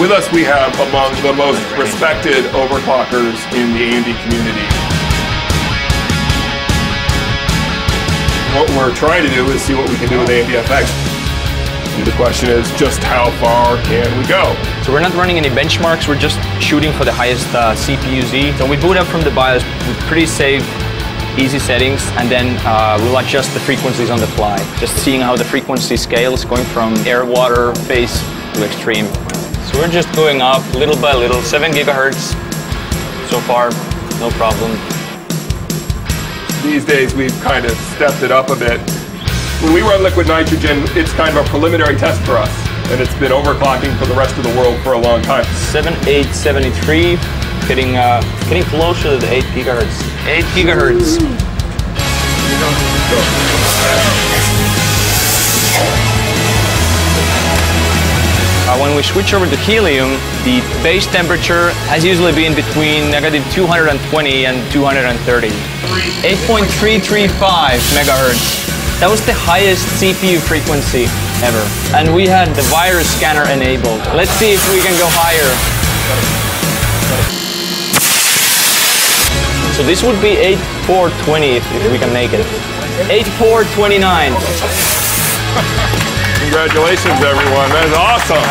With us we have among the most respected overclockers in the AMD community. What we're trying to do is see what we can do with AMD FX. And the question is just how far can we go? So we're not running any benchmarks, we're just shooting for the highest CPU-Z. So we boot up from the BIOS with pretty safe, easy settings, and then we'll adjust the frequencies on the fly. Just seeing how the frequency scales, going from air, water, phase to extreme. So we're just going up little by little, 7 gigahertz so far, no problem. These days we've kind of stepped it up a bit. When we run liquid nitrogen, it's kind of a preliminary test for us, and it's been overclocking for the rest of the world for a long time. 7873, getting closer to the 8 gigahertz. 8 gigahertz. When we switch over to helium, the base temperature has usually been between negative 220 and 230. 8.335 megahertz. That was the highest CPU frequency ever. And we had the virus scanner enabled. Let's see if we can go higher. So this would be 8420 if we can make it. 8429. Congratulations, everyone. That is awesome.